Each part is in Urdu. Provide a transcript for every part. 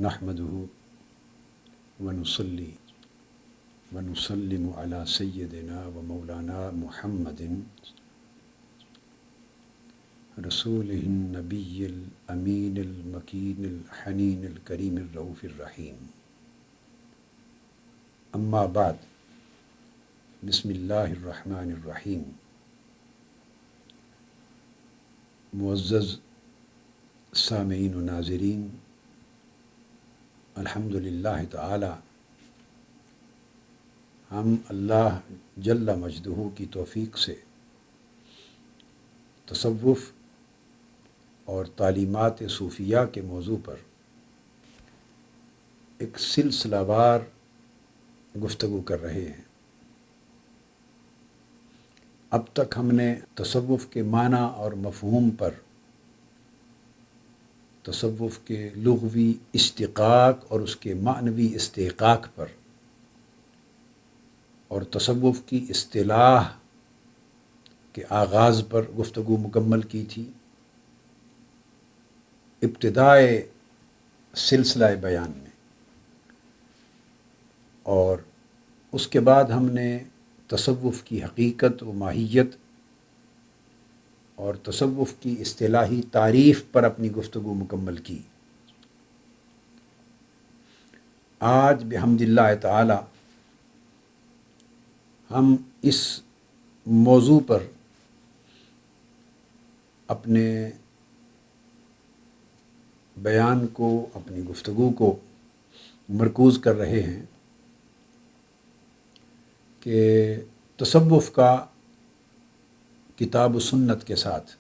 نحمده ونصلي ونسلم على سيدنا ومولانا محمد رسوله النبي الأمين المكين الحنين الكريم الرؤوف الرحيم. أما بعد، بسم الله الرحمن الرحيم. معزز سامعین و ناظرین، الحمدللہ تعالی ہم اللہ جل مجدہ کی توفیق سے تصوف اور تعلیمات صوفیہ کے موضوع پر ایک سلسلہ وار گفتگو کر رہے ہیں۔ اب تک ہم نے تصوف کے معنی اور مفہوم پر، تصوف کے لغوی اشتقاق اور اس کے معنوی استحقاق پر، اور تصوف کی اصطلاح کے آغاز پر گفتگو مکمل کی تھی۔ ابتدائے سلسلہ بیان میں، اور اس کے بعد ہم نے تصوف کی حقیقت و ماہیت اور تصوف کی اصطلاحی تعریف پر اپنی گفتگو مکمل کی۔ آج بحمد اللہ تعالی ہم اس موضوع پر اپنے بیان کو، اپنی گفتگو کو مرکوز کر رہے ہیں کہ تصوف کا کتاب و سنت کے ساتھ،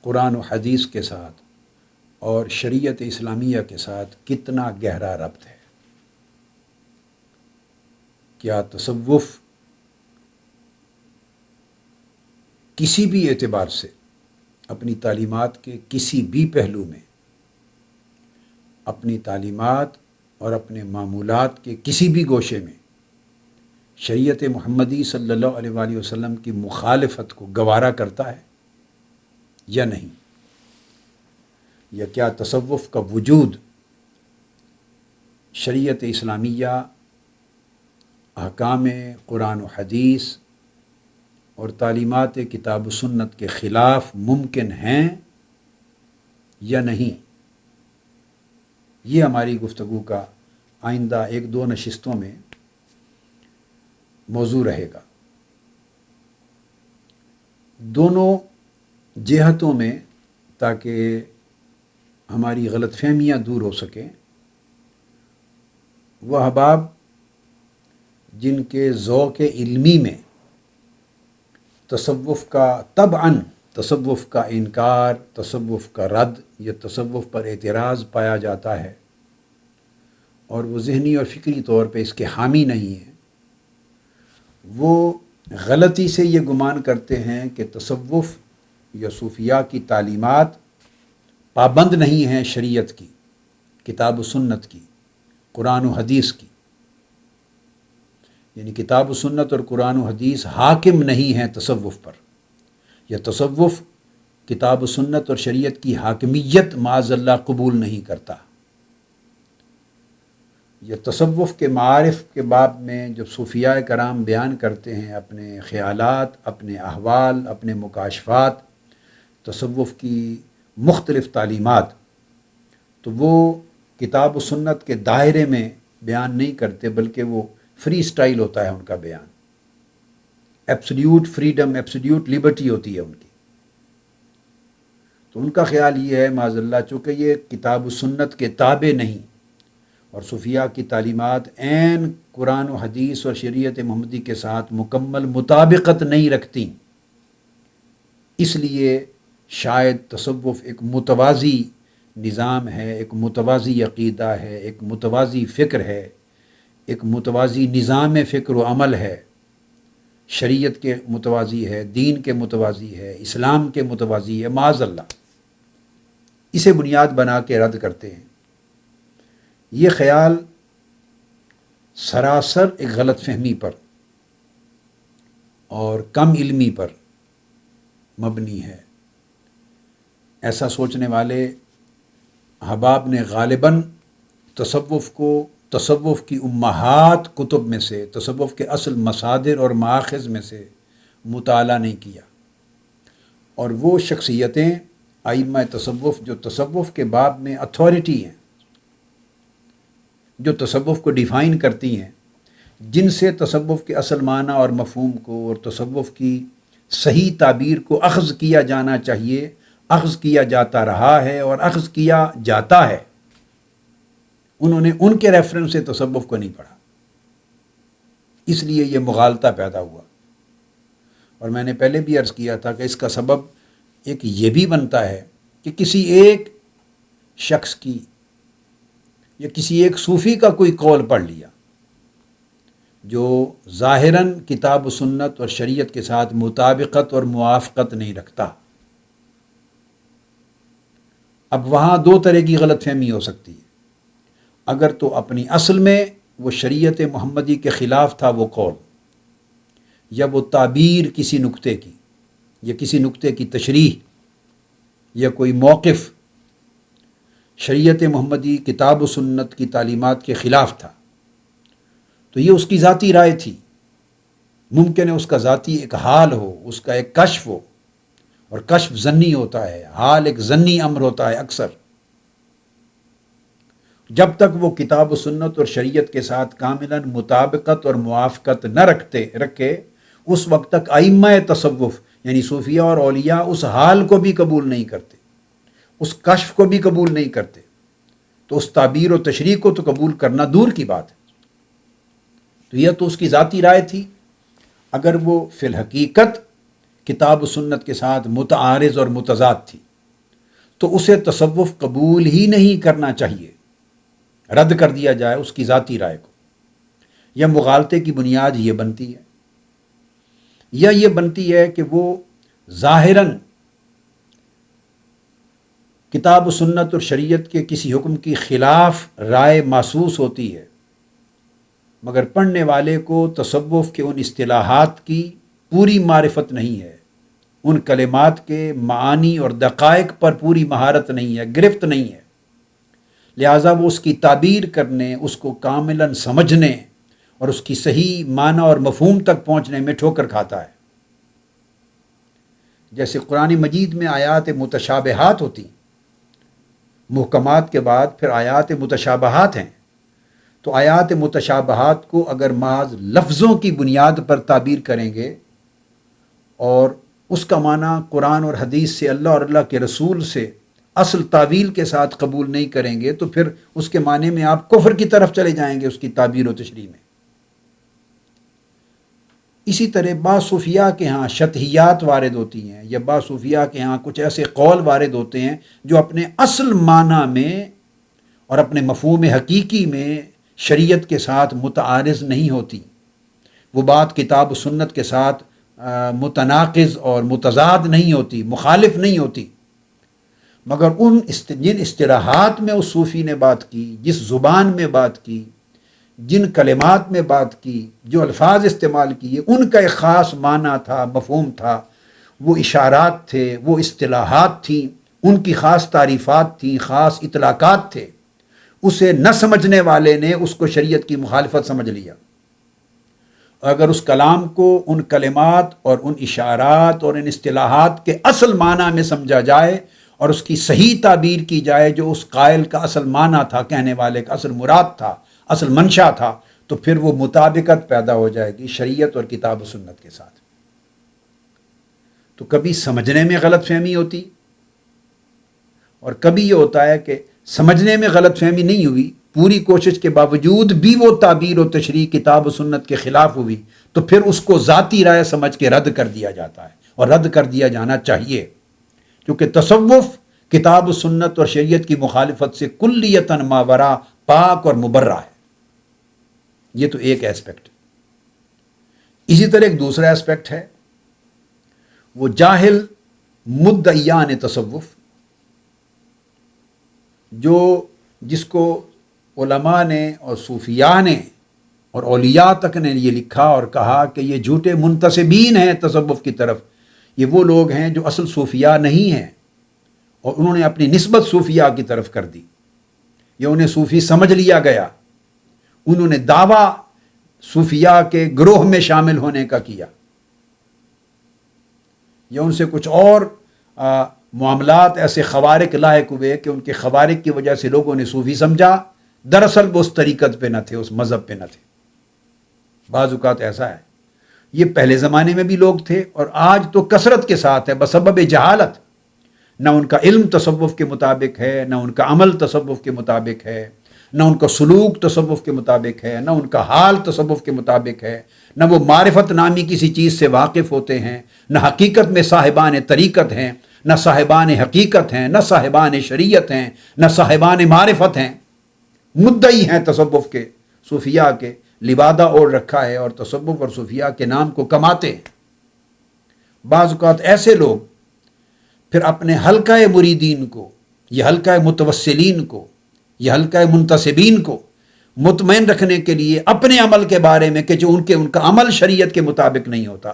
قرآن و حدیث کے ساتھ اور شریعت اسلامیہ کے ساتھ کتنا گہرا ربط ہے۔ کیا تصوف کسی بھی اعتبار سے اپنی تعلیمات کے کسی بھی پہلو میں، اپنی تعلیمات اور اپنے معمولات کے کسی بھی گوشے میں شریعت محمدی صلی اللہ علیہ وآلہ وسلم کی مخالفت کو گوارا کرتا ہے یا نہیں؟ یا کیا تصوف کا وجود شریعت اسلامیہ، احکام قرآن و حدیث اور تعلیمات کتاب و سنت کے خلاف ممکن ہیں یا نہیں؟ یہ ہماری گفتگو کا آئندہ 1-2 نشستوں میں موضوع رہے گا۔ دونوں جہتوں میں، تاکہ ہماری غلط فہمیاں دور ہو سکیں، وہ احباب جن کے ذوق علمی میں تصوف کا طبعاً تصوف کا انکار، تصوف کا رد یا تصوف پر اعتراض پایا جاتا ہے، اور وہ ذہنی اور فکری طور پہ اس کے حامی نہیں ہیں، وہ غلطی سے یہ گمان کرتے ہیں کہ تصوف یا صوفیاء کی تعلیمات پابند نہیں ہیں شریعت کی، کتاب و سنت کی، قرآن و حدیث کی، یعنی کتاب و سنت اور قرآن و حدیث حاکم نہیں ہیں تصوف پر، یا تصوف کتاب و سنت اور شریعت کی حاکمیت معاذ اللہ قبول نہیں کرتا۔ یا تصوف کے معارف کے باب میں جب صوفیاء کرام بیان کرتے ہیں اپنے خیالات، اپنے احوال، اپنے مکاشفات، تصوف کی مختلف تعلیمات، تو وہ کتاب و سنت کے دائرے میں بیان نہیں کرتے، بلکہ وہ فری سٹائل ہوتا ہے ان کا بیان، ایبسلیوٹ فریڈم، ایبسلیوٹ لبرٹی ہوتی ہے ان کی۔ تو ان کا خیال یہ ہے معاذ اللہ، چونکہ یہ کتاب و سنت کے تابع نہیں اور صوفیاء کی تعلیمات عین قرآن و حدیث اور شریعت محمدی کے ساتھ مکمل مطابقت نہیں رکھتی، اس لیے شاید تصوف ایک متوازی نظام ہے، ایک متوازی عقیدہ ہے، ایک متوازی فکر ہے، ایک متوازی نظام فکر و عمل ہے، شریعت کے متوازی ہے، دین کے متوازی ہے، اسلام کے متوازی ہے، معاذ اللہ، اسے بنیاد بنا کے رد کرتے ہیں۔ یہ خیال سراسر ایک غلط فہمی پر اور کم علمی پر مبنی ہے۔ ایسا سوچنے والے احباب نے غالباً تصوف کی امہات کتب میں سے، تصوف کے اصل مصادر اور مآخذ میں سے مطالعہ نہیں کیا، اور وہ شخصیتیں ائمہ تصوف جو تصوف کے باب میں اتھارٹی ہیں، جو تصوف کو ڈیفائن کرتی ہیں، جن سے تصوف کے اصل معنی اور مفہوم کو اور تصوف کی صحیح تعبیر کو اخذ کیا جانا چاہیے، اخذ کیا جاتا رہا ہے اور اخذ کیا جاتا ہے، انہوں نے ان کے ریفرنس سے تصوف کو نہیں پڑھا، اس لیے یہ مغالطہ پیدا ہوا۔ اور میں نے پہلے بھی عرض کیا تھا کہ اس کا سبب ایک یہ بھی بنتا ہے کہ کسی ایک شخص کی یا کسی ایک صوفی کا کوئی قول پڑھ لیا جو ظاہراً کتاب و سنت اور شریعت کے ساتھ مطابقت اور موافقت نہیں رکھتا۔ اب وہاں دو طرح کی غلط فہمی ہو سکتی ہے، اگر تو اپنی اصل میں وہ شریعت محمدی کے خلاف تھا وہ قول، یا وہ تعبیر کسی نکتے کی یا کسی نکتے کی تشریح یا کوئی موقف شریعت محمدی کتاب و سنت کی تعلیمات کے خلاف تھا، تو یہ اس کی ذاتی رائے تھی، ممکن ہے اس کا ذاتی ایک حال ہو، اس کا ایک کشف ہو، اور کشف ظنی ہوتا ہے، حال ایک ظنی امر ہوتا ہے اکثر۔ جب تک وہ کتاب و سنت اور شریعت کے ساتھ کاملاً مطابقت اور موافقت نہ رکھے، اس وقت تک ائمہ تصوف یعنی صوفیہ اور اولیاء اس حال کو بھی قبول نہیں کرتے، اس کشف کو بھی قبول نہیں کرتے، تو اس تعبیر و تشریح کو تو قبول کرنا دور کی بات ہے۔ تو یہ تو اس کی ذاتی رائے تھی، اگر وہ فی الحقیقت کتاب و سنت کے ساتھ متعارض اور متضاد تھی تو اسے تصوف قبول ہی نہیں کرنا چاہیے، رد کر دیا جائے اس کی ذاتی رائے کو۔ یا مغالطے کی بنیاد یہ بنتی ہے، یا یہ بنتی ہے کہ وہ ظاہراً کتاب و سنت اور شریعت کے کسی حکم کی خلاف رائے محسوس ہوتی ہے، مگر پڑھنے والے کو تصوف کے ان اصطلاحات کی پوری معرفت نہیں ہے، ان کلمات کے معانی اور دقائق پر پوری مہارت نہیں ہے، گرفت نہیں ہے، لہٰذا وہ اس کی تعبیر کرنے، اس کو کاملاً سمجھنے اور اس کی صحیح معنی اور مفہوم تک پہنچنے میں ٹھوکر کھاتا ہے۔ جیسے قرآن مجید میں آیات متشابہات ہوتی ہیں، محکمات کے بعد پھر آیات متشابہات ہیں، تو آیات متشابہات کو اگر محض لفظوں کی بنیاد پر تعبیر کریں گے اور اس کا معنی قرآن اور حدیث سے، اللہ اور اللہ کے رسول سے اصل تعویل کے ساتھ قبول نہیں کریں گے، تو پھر اس کے معنی میں آپ کفر کی طرف چلے جائیں گے اس کی تعبیر و تشریح میں۔ اسی طرح بعض صوفیاء کے ہاں شطحیات وارد ہوتی ہیں، یا بعض صوفیاء کے ہاں کچھ ایسے قول وارد ہوتے ہیں جو اپنے اصل معنی میں اور اپنے مفہوم حقیقی میں شریعت کے ساتھ متعارض نہیں ہوتی، وہ بات کتاب و سنت کے ساتھ متناقض اور متضاد نہیں ہوتی، مخالف نہیں ہوتی، مگر جن اصطلاحات میں اس صوفی نے بات کی، جس زبان میں بات کی، جن کلمات میں بات کی، جو الفاظ استعمال کیے، ان کا ایک خاص معنی تھا، مفہوم تھا، وہ اشارات تھے، وہ اصطلاحات تھیں، ان کی خاص تعریفات تھیں، خاص اطلاقات تھے، اسے نہ سمجھنے والے نے اس کو شریعت کی مخالفت سمجھ لیا۔ اگر اس کلام کو ان کلمات اور ان اشارات اور ان اصطلاحات کے اصل معنی میں سمجھا جائے اور اس کی صحیح تعبیر کی جائے جو اس قائل کا اصل معنی تھا، کہنے والے کا اصل مراد تھا، اصل منشا تھا، تو پھر وہ مطابقت پیدا ہو جائے گی شریعت اور کتاب و سنت کے ساتھ۔ تو کبھی سمجھنے میں غلط فہمی ہوتی، اور کبھی یہ ہوتا ہے کہ سمجھنے میں غلط فہمی نہیں ہوئی، پوری کوشش کے باوجود بھی وہ تعبیر و تشریح کتاب و سنت کے خلاف ہوئی، تو پھر اس کو ذاتی رائے سمجھ کے رد کر دیا جاتا ہے، اور رد کر دیا جانا چاہیے، کیونکہ تصوف کتاب و سنت اور شریعت کی مخالفت سے کلیتاً ماورا، پاک اور مبرہ ہے۔ یہ تو ایک ایسپیکٹ۔ اسی طرح ایک دوسرا ایسپیکٹ ہے، وہ جاہل مدعیان تصوف، جس کو علماء نے اور صوفیاء نے اور اولیاء تک نے یہ لکھا اور کہا کہ یہ جھوٹے منتسبین ہیں تصوف کی طرف، یہ وہ لوگ ہیں جو اصل صوفیاء نہیں ہیں، اور انہوں نے اپنی نسبت صوفیاء کی طرف کر دی۔ یا انہیں صوفی سمجھ لیا گیا، انہوں نے دعویٰ صوفیاء کے گروہ میں شامل ہونے کا کیا، یا ان سے کچھ اور معاملات ایسے خوارق لاحق ہوئے کہ ان کے خوارق کی وجہ سے لوگوں نے صوفی سمجھا، دراصل وہ اس طریقت پہ نہ تھے، اس مذہب پہ نہ تھے۔ بعض اوقات ایسا ہے، یہ پہلے زمانے میں بھی لوگ تھے اور آج تو کثرت کے ساتھ ہے، بسبب جہالت، نہ ان کا علم تصوف کے مطابق ہے، نہ ان کا عمل تصوف کے مطابق ہے، نہ ان کا سلوک تصوف کے مطابق ہے، نہ ان کا حال تصوف کے مطابق ہے، نہ وہ معرفت نامی کسی چیز سے واقف ہوتے ہیں، نہ حقیقت میں صاحبان طریقت ہیں، نہ صاحبان حقیقت ہیں، نہ صاحبان شریعت ہیں، نہ صاحبان معرفت ہیں، مدعی ہیں تصوف کے، صوفیاء کے، لبادہ اوڑھ رکھا ہے اور تصوف اور صوفیاء کے نام کو کماتے ہیں۔ بعض اوقات ایسے لوگ پھر اپنے حلقہ مریدین کو، یہ حلقہ متوسلین کو، یہ حلقہ منتسبین کو مطمئن رکھنے کے لیے اپنے عمل کے بارے میں کہ جو ان کا عمل شریعت کے مطابق نہیں ہوتا،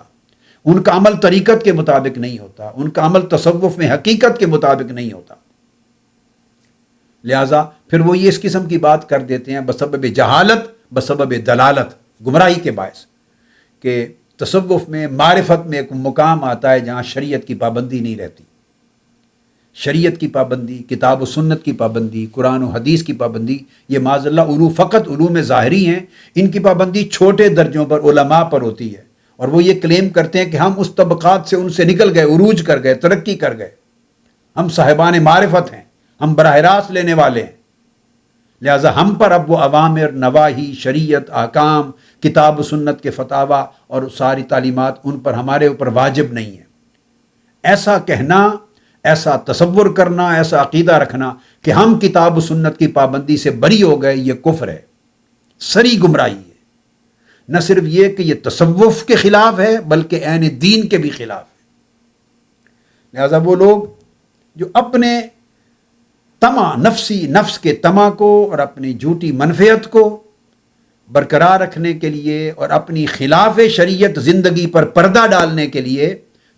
ان کا عمل طریقت کے مطابق نہیں ہوتا، ان کا عمل تصوف میں حقیقت کے مطابق نہیں ہوتا، لہٰذا پھر وہ یہ اس قسم کی بات کر دیتے ہیں بسبب جہالت، بسبب دلالت، گمراہی کے باعث، کہ تصوف میں معرفت میں ایک مقام آتا ہے جہاں شریعت کی پابندی نہیں رہتی۔ شریعت کی پابندی، کتاب و سنت کی پابندی، قرآن و حدیث کی پابندی، یہ معاذ اللہ فقط علوم ظاہری ہیں، ان کی پابندی چھوٹے درجوں پر علماء پر ہوتی ہے، اور وہ یہ کلیم کرتے ہیں کہ ہم اس طبقات سے ان سے نکل گئے، عروج کر گئے، ترقی کر گئے، ہم صاحبان معرفت ہیں، ہم براہ راست لینے والے ہیں، لہٰذا ہم پر اب وہ اوامر، نواہی، شریعت، احکام، کتاب و سنت کے فتاویٰ اور ساری تعلیمات ان پر ہمارے اوپر واجب نہیں ہے۔ ایسا کہنا، ایسا تصور کرنا، ایسا عقیدہ رکھنا کہ ہم کتاب و سنت کی پابندی سے بری ہو گئے، یہ کفر ہے، سری گمراہی ہے۔ نہ صرف یہ کہ یہ تصوف کے خلاف ہے بلکہ عین دین کے بھی خلاف ہے۔ لہٰذا وہ لوگ جو اپنے طمع، نفس کے طمع کو اور اپنی جھوٹی منفعت کو برقرار رکھنے کے لیے اور اپنی خلاف شریعت زندگی پر پردہ ڈالنے کے لیے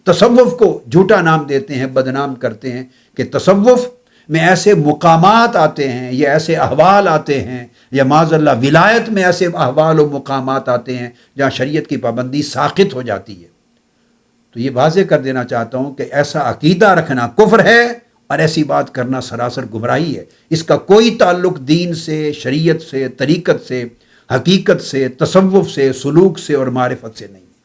تصوف کو جھوٹا نام دیتے ہیں، بدنام کرتے ہیں کہ تصوف میں ایسے مقامات آتے ہیں یا ایسے احوال آتے ہیں، یا معاذ اللہ ولایت میں ایسے احوال و مقامات آتے ہیں جہاں شریعت کی پابندی ساقط ہو جاتی ہے۔ تو یہ واضح کر دینا چاہتا ہوں کہ ایسا عقیدہ رکھنا کفر ہے اور ایسی بات کرنا سراسر گمراہی ہے۔ اس کا کوئی تعلق دین سے، شریعت سے، طریقت سے، حقیقت سے، تصوف سے، سلوک سے اور معرفت سے نہیں ہے۔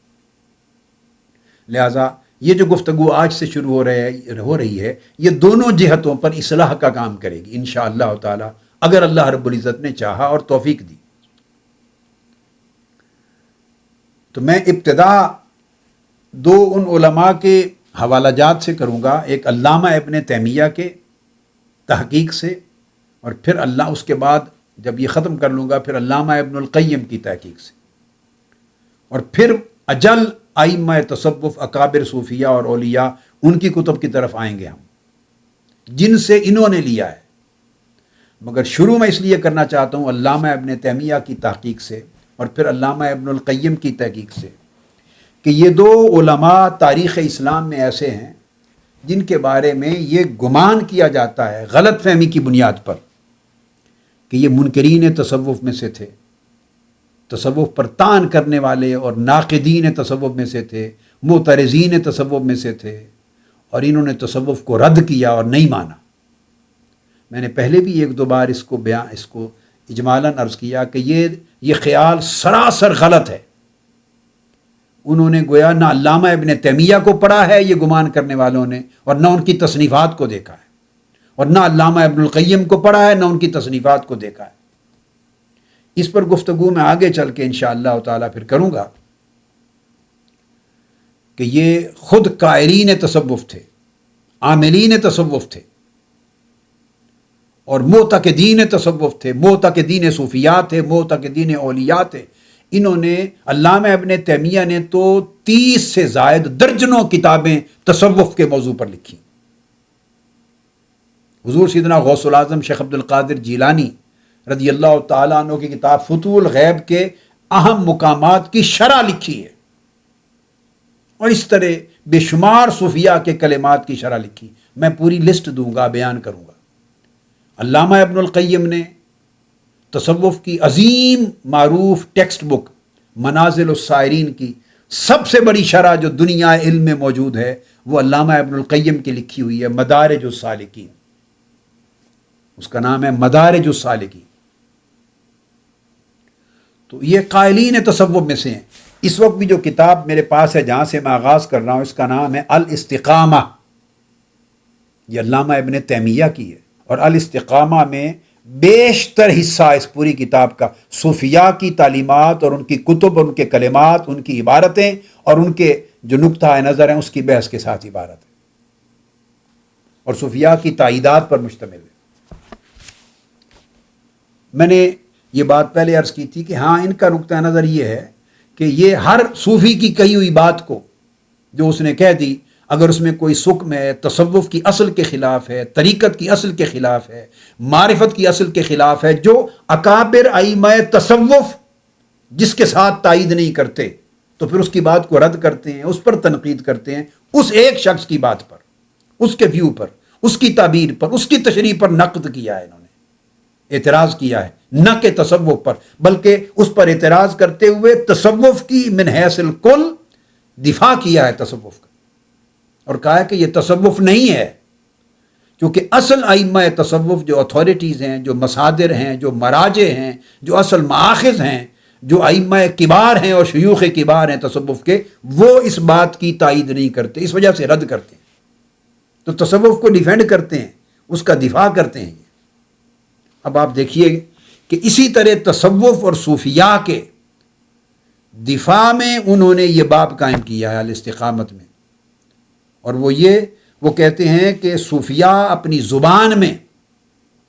لہٰذا یہ جو گفتگو آج سے شروع ہو رہی ہے یہ دونوں جہتوں پر اصلاح کا کام کرے گی انشاءاللہ تعالی، اگر اللہ رب العزت نے چاہا اور توفیق دی۔ تو میں ابتدا دو ان علماء کے حوالہ جات سے کروں گا، ایک علامہ ابن تیمیہ کے تحقیق سے، اور پھر اس کے بعد جب یہ ختم کر لوں گا پھر علامہ ابن القیم کی تحقیق سے، اور پھر اجل ائمہ تصوف، اکابر صوفیہ اور اولیاء، ان کی کتب کی طرف آئیں گے ہم، جن سے انہوں نے لیا ہے۔ مگر شروع میں اس لیے کرنا چاہتا ہوں علامہ ابن تیمیہ کی تحقیق سے اور پھر علامہ ابن القیم کی تحقیق سے، کہ یہ دو علماء تاریخ اسلام میں ایسے ہیں جن کے بارے میں یہ گمان کیا جاتا ہے غلط فہمی کی بنیاد پر کہ یہ منکرین تصوف میں سے تھے، تصوف پر طعن کرنے والے اور ناقدین تصوف میں سے تھے، معترضین تصوف میں سے تھے، اور انہوں نے تصوف کو رد کیا اور نہیں مانا۔ میں نے پہلے بھی ایک دو بار اس کو اجمالاً عرض کیا کہ یہ خیال سراسر غلط ہے۔ انہوں نے گویا نہ علامہ ابن تیمیہ کو پڑھا ہے یہ گمان کرنے والوں نے، اور نہ ان کی تصنیفات کو دیکھا ہے، اور نہ علامہ ابن القیم کو پڑھا ہے، نہ ان کی تصنیفات کو دیکھا ہے۔ اس پر گفتگو میں آگے چل کے انشاءاللہ تعالیٰ پھر کروں گا کہ یہ خود قائلین تصوف تھے، عاملین تصوف تھے، اور معتقدین تصوف تھے، معتقدین صوفیات تھے، معتقدین اولیاء تھے۔ انہوں نے، علامہ ابن تیمیہ نے تو 30 سے زائد درجنوں کتابیں تصوف کے موضوع پر لکھی۔ حضور سیدنا غوث العظم شیخ عبد القادر جیلانی رضی اللہ تعالیٰ عنہ کی کتاب فتوح الغیب کے اہم مقامات کی شرح لکھی ہے، اور اس طرح بے شمار صوفیاء کے کلمات کی شرح لکھی۔ میں پوری لسٹ دوں گا، بیان کروں گا، علامہ ابن القیم نے تصوف کی عظیم معروف ٹیکسٹ بک منازل السائرین کی سب سے بڑی شرح جو دنیا علم میں موجود ہے وہ علامہ ابن القیم کی لکھی ہوئی ہے، مدارج السالکین، اس کا نام ہے مدارج السالکین۔ تو یہ قائلین تصوف میں سے ہیں۔ اس وقت بھی جو کتاب میرے پاس ہے جہاں سے میں آغاز کر رہا ہوں، اس کا نام ہے الاستقامہ، یہ علامہ ابن تیمیہ کی ہے، اور الاستقامہ میں بیشتر حصہ اس پوری کتاب کا صوفیاء کی تعلیمات اور ان کی کتب، ان کے کلمات، ان کی عبارتیں اور ان کے جو نقطہ نظر ہیں اس کی بحث کے ساتھ عبارت ہے، اور صوفیاء کی تائیدات پر مشتمل ہے۔ میں نے یہ بات پہلے عرض کی تھی کہ ہاں ان کا نقطہ نظر یہ ہے کہ یہ ہر صوفی کی کہی ہوئی بات کو جو اس نے کہہ دی، اگر اس میں کوئی سکم ہے، تصوف کی اصل کے خلاف ہے، طریقت کی اصل کے خلاف ہے، معرفت کی اصل کے خلاف ہے، جو اکابر ائمہ تصوف جس کے ساتھ تائید نہیں کرتے تو پھر اس کی بات کو رد کرتے ہیں، اس پر تنقید کرتے ہیں، اس ایک شخص کی بات پر، اس کے ویو پر، اس کی تعبیر پر، اس کی تشریح پر نقد کیا ہے، انہوں نے اعتراض کیا ہے، نہ کہ تصوف پر، بلکہ اس پر اعتراض کرتے ہوئے تصوف کی من حیث الکل دفاع کیا ہے تصوف کا، اور کہا ہے کہ یہ تصوف نہیں ہے، کیونکہ اصل ائمہ تصوف جو اتھارٹیز ہیں، جو مصادر ہیں، جو مراجع ہیں، جو اصل مآخذ ہیں، جو ائمہ کبار ہیں اور شیوخ کبار ہیں تصوف کے، وہ اس بات کی تائید نہیں کرتے، اس وجہ سے رد کرتے ہیں، تو تصوف کو ڈیفینڈ کرتے ہیں، اس کا دفاع کرتے ہیں۔ اب آپ دیکھیے کہ اسی طرح تصوف اور صوفیاء کے دفاع میں انہوں نے یہ باب قائم کیا ہے الاستقامت میں، اور وہ کہتے ہیں کہ صوفیاء اپنی زبان میں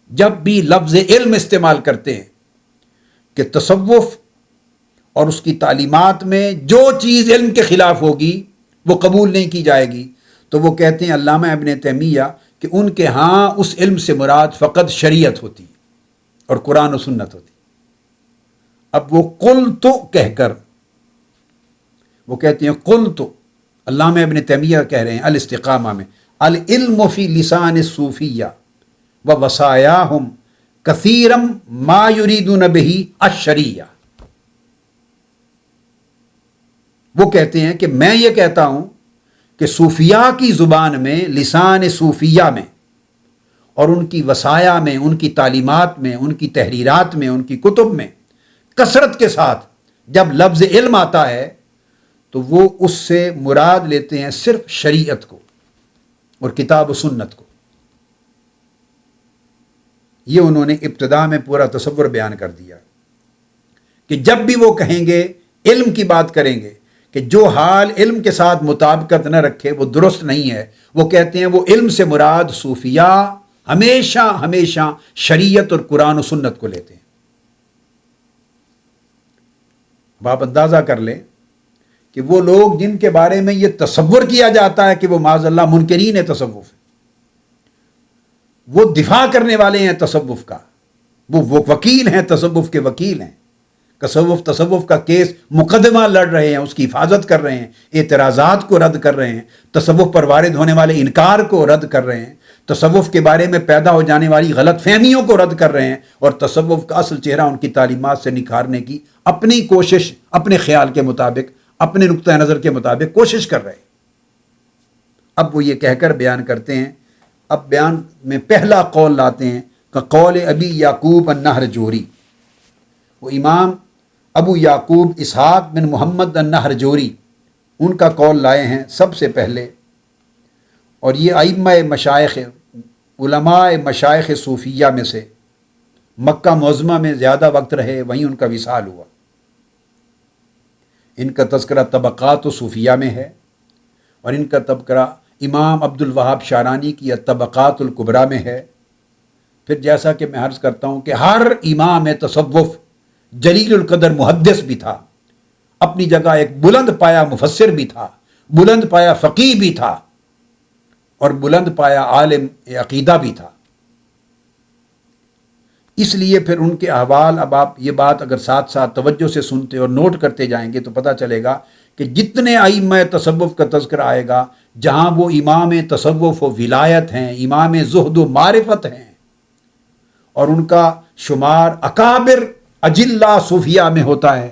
جب بھی لفظ علم استعمال کرتے ہیں کہ تصوف اور اس کی تعلیمات میں جو چیز علم کے خلاف ہوگی وہ قبول نہیں کی جائے گی، تو وہ کہتے ہیں علامہ ابن تیمیہ کہ ان کے ہاں اس علم سے مراد فقط شریعت ہوتی ہے اور قرآن و سنت ہوتی۔ اب وہ قلت کہہ کر وہ کہتے ہیں قلت، علامہ ابن تیمیہ کہہ رہے ہیں الاستقامہ میں، العلم فی لسان الصوفیہ و وصایاہم کثیرا ما یریدون بہ الشریعہ۔ وہ کہتے ہیں کہ میں یہ کہتا ہوں کہ صوفیاء کی زبان میں، لسان صوفیہ میں اور ان کی وصایا میں، ان کی تعلیمات میں، ان کی تحریرات میں، ان کی کتب میں کثرت کے ساتھ جب لفظ علم آتا ہے تو وہ اس سے مراد لیتے ہیں صرف شریعت کو اور کتاب و سنت کو۔ یہ انہوں نے ابتدا میں پورا تصور بیان کر دیا کہ جب بھی وہ کہیں گے، علم کی بات کریں گے کہ جو حال علم کے ساتھ مطابقت نہ رکھے وہ درست نہیں ہے، وہ کہتے ہیں وہ علم سے مراد صوفیاء ہمیشہ ہمیشہ شریعت اور قرآن و سنت کو لیتے ہیں۔ اب آپ اندازہ کر لیں کہ وہ لوگ جن کے بارے میں یہ تصور کیا جاتا ہے کہ وہ معاذ اللہ منکرین تصوف ہیں، وہ دفاع کرنے والے ہیں تصوف کا، وہ وکیل ہیں، تصوف کے وکیل ہیں، تصوف کا کیس مقدمہ لڑ رہے ہیں، اس کی حفاظت کر رہے ہیں، اعتراضات کو رد کر رہے ہیں، تصوف پر وارد ہونے والے انکار کو رد کر رہے ہیں، تصوف کے بارے میں پیدا ہو جانے والی غلط فہمیوں کو رد کر رہے ہیں، اور تصوف کا اصل چہرہ ان کی تعلیمات سے نکھارنے کی اپنی کوشش، اپنے خیال کے مطابق، اپنے نقطہ نظر کے مطابق کوشش کر رہے ہیں۔ اب وہ یہ کہہ کر بیان کرتے ہیں، اب بیان میں پہلا قول لاتے ہیں کہ قول ابی یعقوب النہرجوری، وہ امام ابو یعقوب اسحاق بن محمد النہرجوری، ان کا قول لائے ہیں سب سے پہلے، اور یہ ائمہ مشائخ، علماء مشائخ صوفیہ میں سے مکہ معظمہ میں زیادہ وقت رہے، وہیں ان کا وصال ہوا۔ ان کا تذکرہ طبقات و صوفیہ میں ہے، اور ان کا تذکرہ امام عبد الوہاب شارانی کی طبقات الکبریٰ میں ہے۔ پھر جیسا کہ میں عرض کرتا ہوں کہ ہر امام تصوف جلیل القدر محدث بھی تھا، اپنی جگہ ایک بلند پایا مفسر بھی تھا، بلند پایا فقیہ بھی تھا، اور بلند پایا عالم عقیدہ بھی تھا۔ اس لیے پھر ان کے احوال، اب آپ یہ بات اگر ساتھ ساتھ توجہ سے سنتے اور نوٹ کرتے جائیں گے تو پتہ چلے گا کہ جتنے ائمہ تصوف کا تذکرہ آئے گا، جہاں وہ امام تصوف و ولایت ہیں، امام زہد و معرفت ہیں، اور ان کا شمار اکابر اجلا صوفیہ میں ہوتا ہے،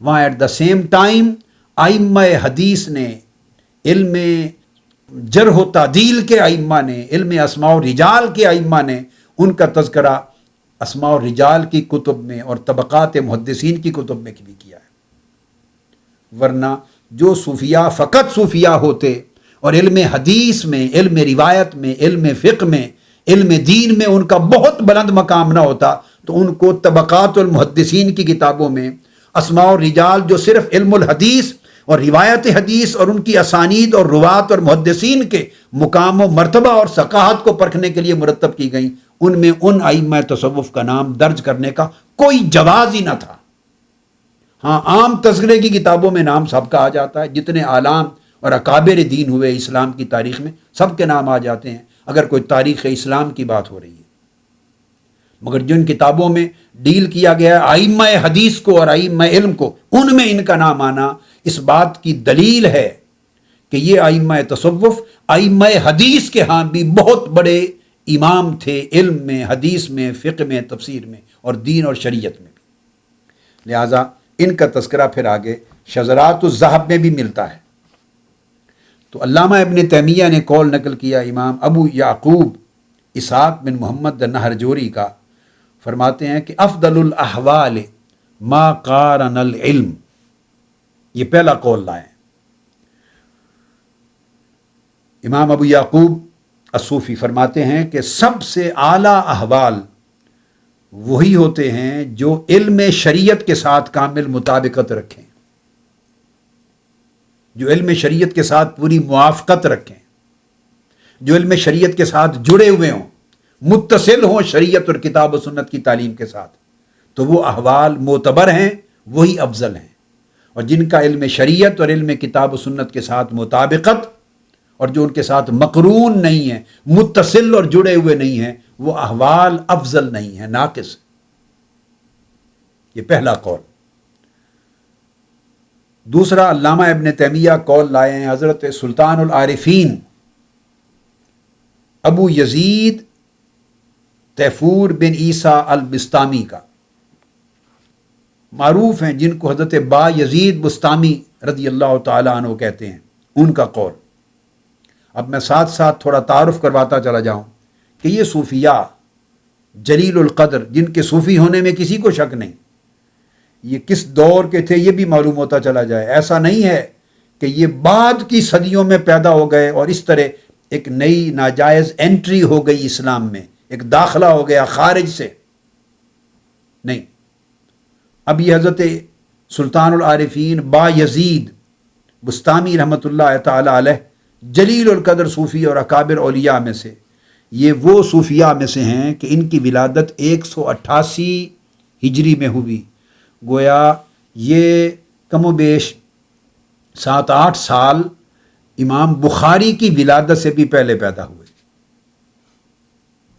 وہاں ایٹ دا سیم ٹائم ائمہ حدیث نے، علم جرح و تعدیل کے ائمہ نے، علم اسماء و رجال کے ائمہ نے ان کا تذکرہ اسماء و رجال کی کتب میں اور طبقات محدثین کی کتب میں بھی کیا ہے۔ ورنہ جو صوفیاء فقط صوفیاء ہوتے اور علم حدیث میں، علم روایت میں، علم فقہ میں، علم دین میں ان کا بہت بلند مقام نہ ہوتا تو ان کو طبقات المحدثین کی کتابوں میں اسماء و رجال جو صرف علم الحدیث اور روایت حدیث اور ان کی اسانید اور روات اور محدثین کے مقام و مرتبہ اور ثقافت کو پرکھنے کے لیے مرتب کی گئیں، ان میں ان ائمہ تصوف کا نام درج کرنے کا کوئی جواز ہی نہ تھا۔ ہاں، عام تذکرے کی کتابوں میں نام سب کا آ جاتا ہے، جتنے اعلام اور اکابر دین ہوئے اسلام کی تاریخ میں سب کے نام آ جاتے ہیں اگر کوئی تاریخ اسلام کی بات ہو رہی ہے، مگر جن کتابوں میں ڈیل کیا گیا ہے ائمہ حدیث کو اور ائمہ علم کو، ان میں ان کا نام آنا اس بات کی دلیل ہے کہ یہ ائمہ تصوف ائمہ حدیث کے ہاں بھی بہت بڑے امام تھے، علم میں، حدیث میں، فقہ میں، تفسیر میں اور دین اور شریعت میں بھی۔ لہٰذا ان کا تذکرہ پھر آگے شذرات الذہب میں بھی ملتا ہے۔ تو علامہ ابن تیمیہ نے قول نقل کیا امام ابو یعقوب اسحاق بن محمد النہرجوری کا، فرماتے ہیں کہ افضل الاحوال ما قارن العلم، یہ پہلا قول لائے امام ابو یعقوب الصوفی، فرماتے ہیں کہ سب سے اعلیٰ احوال وہی ہوتے ہیں جو علم شریعت کے ساتھ کامل مطابقت رکھیں، جو علم شریعت کے ساتھ پوری موافقت رکھیں، جو علم شریعت کے ساتھ جڑے ہوئے ہوں، متصل ہوں شریعت اور کتاب و سنت کی تعلیم کے ساتھ، تو وہ احوال معتبر ہیں، وہی افضل ہیں۔ اور جن کا علم شریعت اور علم کتاب و سنت کے ساتھ مطابقت اور جو ان کے ساتھ مقرون نہیں ہیں، متصل اور جڑے ہوئے نہیں ہیں، وہ احوال افضل نہیں ہیں، ناقص۔ یہ پہلا قول۔ دوسرا، علامہ ابن تیمیہ قول لائے ہیں حضرت سلطان العارفین ابو یزید تیفور بن عیسیٰ البستامی کا، معروف ہیں جن کو حضرت با یزید بستامی رضی اللہ تعالیٰ عنہ کہتے ہیں، ان کا قول۔ اب میں ساتھ ساتھ تھوڑا تعارف کرواتا چلا جاؤں کہ یہ صوفیاء جلیل القدر جن کے صوفی ہونے میں کسی کو شک نہیں، یہ کس دور کے تھے یہ بھی معلوم ہوتا چلا جائے۔ ایسا نہیں ہے کہ یہ بعد کی صدیوں میں پیدا ہو گئے اور اس طرح ایک نئی ناجائز انٹری ہو گئی اسلام میں، ایک داخلہ ہو گیا خارج سے، نہیں۔ اب یہ حضرت سلطان العارفین با یزید بستامی رحمۃ اللہ تعالی علیہ جلیل القدر صوفی اور اکابر اولیاء میں سے، یہ وہ صوفیاء میں سے ہیں کہ ان کی ولادت 188 ہجری میں ہوئی، گویا یہ کم و بیش 7-8 سال امام بخاری کی ولادت سے بھی پہلے پیدا ہوئے،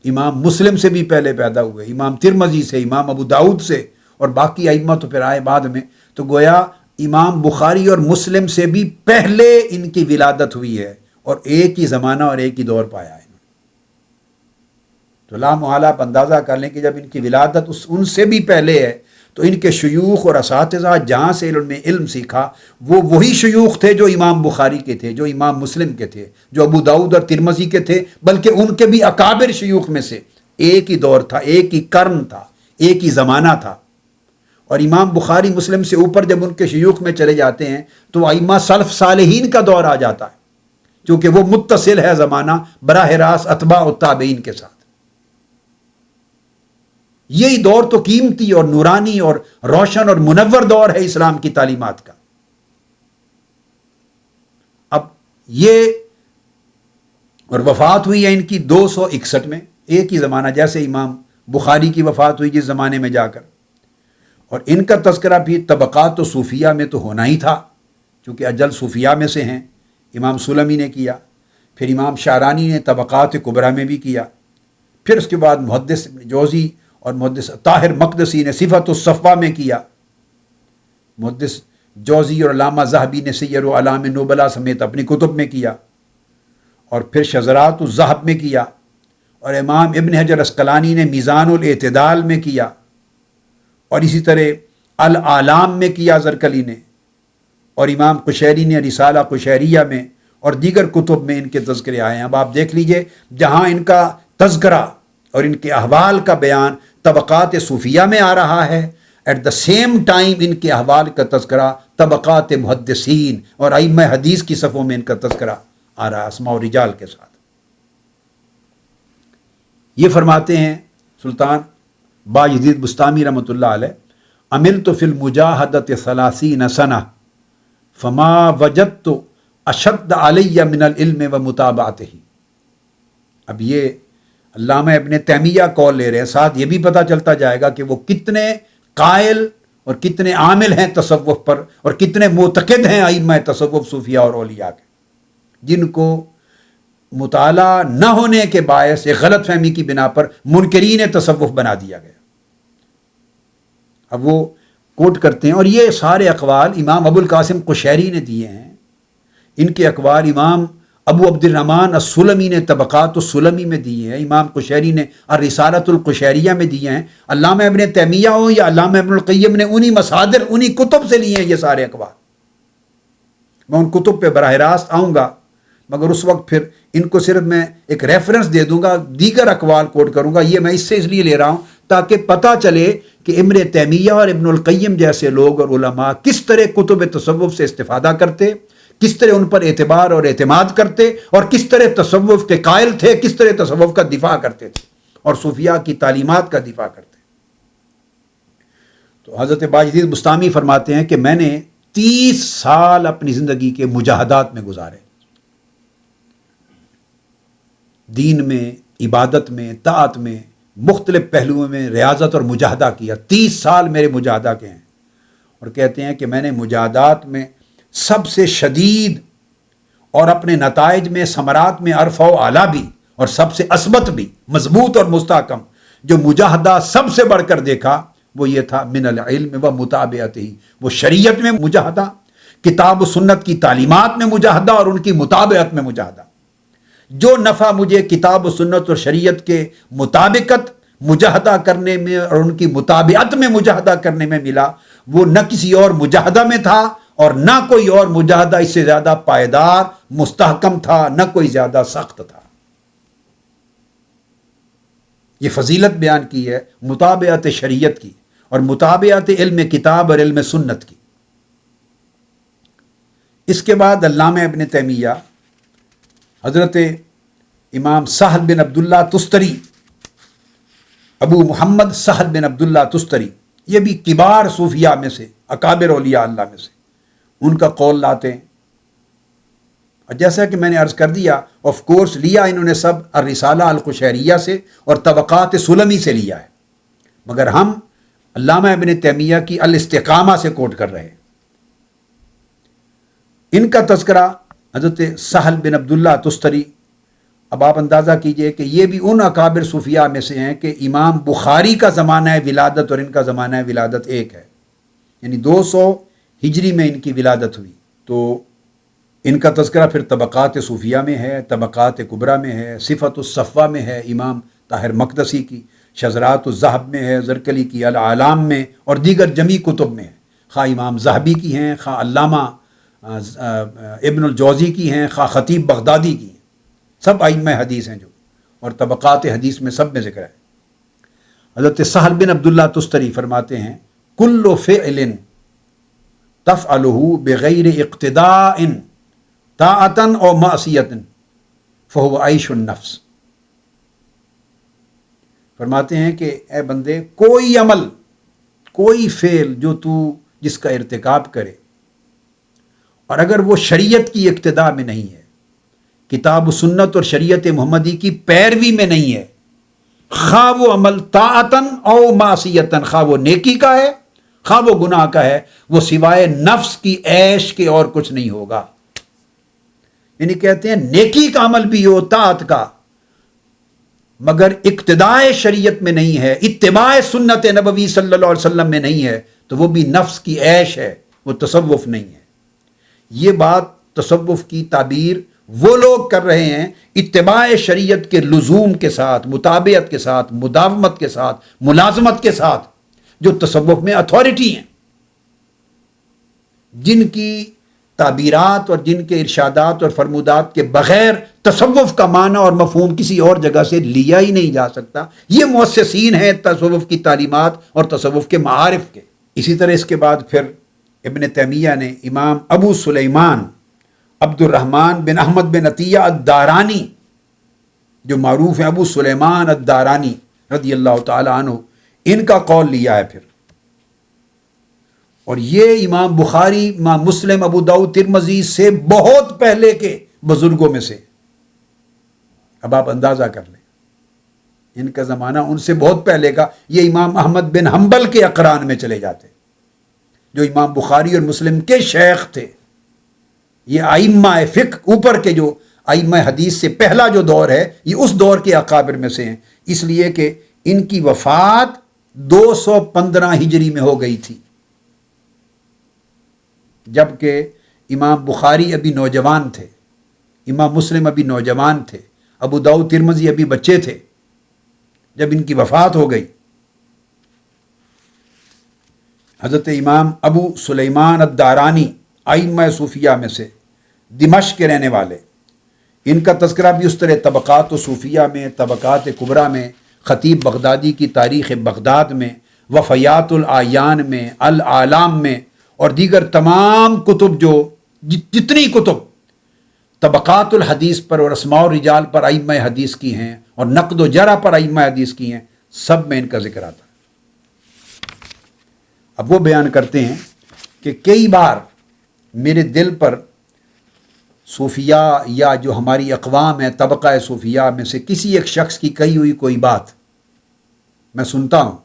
امام مسلم سے بھی پہلے پیدا ہوئے، امام ترمذی سے، امام ابو داؤد سے، اور باقی ائمہ تو پھر آئے بعد میں۔ تو گویا امام بخاری اور مسلم سے بھی پہلے ان کی ولادت ہوئی ہے اور ایک ہی زمانہ اور ایک ہی دور پایا ہے۔ تو لا محالہ آپ اندازہ کر لیں کہ جب ان کی ولادت ان سے بھی پہلے ہے تو ان کے شیوخ اور اساتذہ جہاں سے انہوں نے علم سیکھا وہ وہی شیوخ تھے جو امام بخاری کے تھے، جو امام مسلم کے تھے، جو ابو داؤد اور ترمذی کے تھے، بلکہ ان کے بھی اکابر شیوخ میں سے ایک ہی دور تھا، ایک ہی قرن تھا، ایک ہی زمانہ تھا۔ اور امام بخاری مسلم سے اوپر جب ان کے شیوخ میں چلے جاتے ہیں تو ائمہ سلف صالحین کا دور آ جاتا ہے، کیونکہ وہ متصل ہے زمانہ براہ راست اتباع التابعین کے ساتھ۔ یہی دور تو قیمتی اور نورانی اور روشن اور منور دور ہے اسلام کی تعلیمات کا۔ اب یہ اور وفات ہوئی ہے ان کی 261 میں، ایک ہی زمانہ، جیسے امام بخاری کی وفات ہوئی جس زمانے میں جا کر۔ اور ان کا تذکرہ بھی طبقات و صوفیہ میں تو ہونا ہی تھا، چونکہ اجل صوفیہ میں سے ہیں، امام سلمی نے کیا، پھر امام شعرانی نے طبقات کبریٰ میں بھی کیا، پھر اس کے بعد محدث جوزی اور محدث طاہر مقدسی نے صفت الصفوہ میں کیا، محدث جوزی اور علامہ ذہبی نے سیر و اعلام نبلاء سمیت اپنی کتب میں کیا، اور پھر شذرات الذہب میں کیا، اور امام ابن حجر اسقلانی نے میزان الاعتدال میں کیا، اور اسی طرح الاعلام میں کیا زرکلی نے، اور امام قشیری نے رسالہ قشیریہ میں، اور دیگر کتب میں ان کے تذکرے آئے ہیں۔ اب آپ دیکھ لیجئے، جہاں ان کا تذکرہ اور ان کے احوال کا بیان طبقات صوفیہ میں آ رہا ہے، ایٹ دا سیم ٹائم ان کے احوال کا تذکرہ طبقات محدثین اور ائمہ حدیث کی صفوں میں ان کا تذکرہ آ رہا ہے، اسماء و رجال کے ساتھ۔ یہ فرماتے ہیں سلطان باجدید بستامی رحمۃ اللہ علیہ، عملت فی المجاہدۃ 30 سنہ فما وجدت اشد علی من العلم و متابعتہ۔ اب یہ علامہ ابن تیمیہ قول لے رہے ہیں، ساتھ یہ بھی پتہ چلتا جائے گا کہ وہ کتنے قائل اور کتنے عامل ہیں تصوف پر، اور کتنے معتقد ہیں ائمہ تصوف صوفیہ اور اولیاء کے، جن کو مطالعہ نہ ہونے کے باعث ایک غلط فہمی کی بنا پر منکرین تصوف بنا دیا گیا۔ اب وہ کوٹ کرتے ہیں، اور یہ سارے اقوال امام ابو القاسم قشیری نے دیے ہیں، ان کے اقوال امام ابو عبد الرحمن السلمی نے طبقات السلمی میں دیے ہیں، امام قشیری نے الرسالۃ القشیریہ میں دیے ہیں، علامہ ابن تیمیہ ہو یا علامہ ابن القیم نے انہی مصادر انہی کتب سے لیے ہیں یہ سارے اقوال۔ میں ان کتب پہ براہ راست آؤں گا، مگر اس وقت پھر ان کو صرف میں ایک ریفرنس دے دوں گا، دیگر اقوال کوٹ کروں گا۔ یہ میں اس سے اس لیے لے رہا ہوں تاکہ پتہ چلے کہ ابن تیمیہ اور ابن القیم جیسے لوگ اور علماء کس طرح کتب تصوف سے استفادہ کرتے، کس طرح ان پر اعتبار اور اعتماد کرتے، اور کس طرح تصوف کے قائل تھے، کس طرح تصوف کا دفاع کرتے تھے اور صوفیاء کی تعلیمات کا دفاع کرتے۔ تو حضرت باجدید بستامی فرماتے ہیں کہ میں نے 30 سال اپنی زندگی کے مجاہدات میں گزارے، دین میں، عبادت میں، طاعت میں، مختلف پہلوؤں میں ریاضت اور مجاہدہ کیا۔ 30 سال میرے مجاہدہ کے ہیں، اور کہتے ہیں کہ میں نے مجاہدات میں سب سے شدید اور اپنے نتائج میں ثمرات میں ارفع و اعلیٰ بھی اور سب سے اثبت بھی، مضبوط اور مستحکم جو مجاہدہ سب سے بڑھ کر دیکھا وہ یہ تھا من العلم و متابعتہ، وہ شریعت میں مجاہدہ، کتاب و سنت کی تعلیمات میں مجاہدہ اور ان کی مطابعت میں مجاہدہ۔ جو نفع مجھے کتاب و سنت اور شریعت کے مطابقت مجاہدہ کرنے میں اور ان کی مطابعت میں مجاہدہ کرنے میں ملا، وہ نہ کسی اور مجاہدہ میں تھا، اور نہ کوئی اور مجاہدہ اس سے زیادہ پائیدار مستحکم تھا، نہ کوئی زیادہ سخت تھا۔ یہ فضیلت بیان کی ہے مطابعت شریعت کی اور مطابعت علم کتاب اور علم سنت کی۔ اس کے بعد علامہ ابن تیمیہ حضرت امام سہل بن عبداللہ تستری، ابو محمد سہل بن عبداللہ تستری، یہ بھی کبار صوفیاء میں سے، اکابر اولیاء اللہ میں سے، ان کا قول لاتے ہیں۔ اور جیسا کہ میں نے عرض کر دیا، آف کورس لیا انہوں نے سب الرسالہ القشیریہ سے اور طبقات سلمی سے لیا ہے، مگر ہم علامہ ابن تیمیہ کی الاستقامہ سے کوٹ کر رہے ہیں۔ ان کا تذکرہ حضرت سہل بن عبداللہ تستری، اب آپ اندازہ کیجئے کہ یہ بھی ان اکابر صوفیاء میں سے ہیں کہ امام بخاری کا زمانہ ولادت اور ان کا زمانہ ولادت ایک ہے، یعنی 200 ہجری میں ان کی ولادت ہوئی۔ تو ان کا تذکرہ پھر طبقات صوفیہ میں ہے، طبقات کبریٰ میں ہے، صفت الصفوہ میں ہے امام طاہر مقدسی کی، شذرات الذہب میں ہے، زرکلی کی الاعلام میں، اور دیگر جمی کتب میں ہے، خواہ امام ذہبی کی ہیں، خواہ علامہ ابن الجوزی کی ہیں، خواہ خطیب بغدادی کی ہیں، سب ائمہ حدیث ہیں جو، اور طبقات حدیث میں سب میں ذکر ہے۔ حضرت سہل بن عبداللہ تستری فرماتے ہیں کل فعل تفعلہ بغیر اقتداء طاعتا او معصیتا فہو عیش النفس۔ فرماتے ہیں کہ اے بندے، کوئی عمل، کوئی فعل جو تو جس کا ارتکاب کرے، اور اگر وہ شریعت کی اقتداء میں نہیں ہے، کتاب و سنت اور شریعت محمدی کی پیروی میں نہیں ہے، خواہ وہ عمل طاعتاً او معصیتاً، خواہ وہ نیکی کا ہے خواہ وہ گناہ کا ہے، وہ سوائے نفس کی عیش کے اور کچھ نہیں ہوگا۔ یعنی کہتے ہیں نیکی کا عمل بھی ہو، طاعت کا، مگر اقتداء شریعت میں نہیں ہے، اتباع سنت نبوی صلی اللہ علیہ وسلم میں نہیں ہے، تو وہ بھی نفس کی عیش ہے، وہ تصوف نہیں ہے۔ یہ بات تصوف کی تعبیر وہ لوگ کر رہے ہیں اتباع شریعت کے لزوم کے ساتھ، مطابعت کے ساتھ، مداومت کے ساتھ، ملازمت کے ساتھ، جو تصوف میں اتھارٹی ہیں، جن کی تعبیرات اور جن کے ارشادات اور فرمودات کے بغیر تصوف کا معنی اور مفہوم کسی اور جگہ سے لیا ہی نہیں جا سکتا۔ یہ مؤسسین ہیں تصوف کی تعلیمات اور تصوف کے معارف کے۔ اسی طرح اس کے بعد پھر ابن تیمیہ نے امام ابو سلیمان عبد الرحمن بن احمد بن عطیہ الدارانی، جو معروف ہیں ابو سلیمان الدارانی رضی اللہ تعالی عنہ، ان کا قول لیا ہے پھر، اور یہ امام بخاری، امام مسلم، ابو داؤد، ترمذی سے بہت پہلے کے بزرگوں میں سے۔ اب آپ اندازہ کر لیں، ان کا زمانہ ان سے بہت پہلے کا۔ یہ امام احمد بن حنبل کے اقران میں چلے جاتے، جو امام بخاری اور مسلم کے شیخ تھے۔ یہ ائمہ فقہ اوپر کے جو ائمہ حدیث سے پہلا جو دور ہے، یہ اس دور کے اکابر میں سے ہیں، اس لیے کہ ان کی وفات 215 ہجری میں ہو گئی تھی، جبکہ امام بخاری ابھی نوجوان تھے، امام مسلم ابھی نوجوان تھے، ابو داؤد ترمذی ابھی بچے تھے جب ان کی وفات ہو گئی۔ حضرت امام ابو سلیمان الدارانی ائمہ صوفیہ میں سے، دمشق کے رہنے والے، ان کا تذکرہ بھی اس طرح طبقات صوفیہ میں، طبقات کبریٰ میں، خطیب بغدادی کی تاریخ بغداد میں، وفیات الاعیان میں، الاعلام میں، اور دیگر تمام کتب، جو جتنی کتب طبقات الحدیث پر اور اسماء الرجال پر ائمہ حدیث کی ہیں اور نقد و جرح پر ائمہ حدیث کی ہیں، سب میں ان کا ذکر آتا ہے۔ اب وہ بیان کرتے ہیں کہ کئی بار میرے دل پر صوفیاء یا جو ہماری اقوام ہے، طبقہ صوفیاء میں سے کسی ایک شخص کی کہی ہوئی کوئی بات میں سنتا ہوں،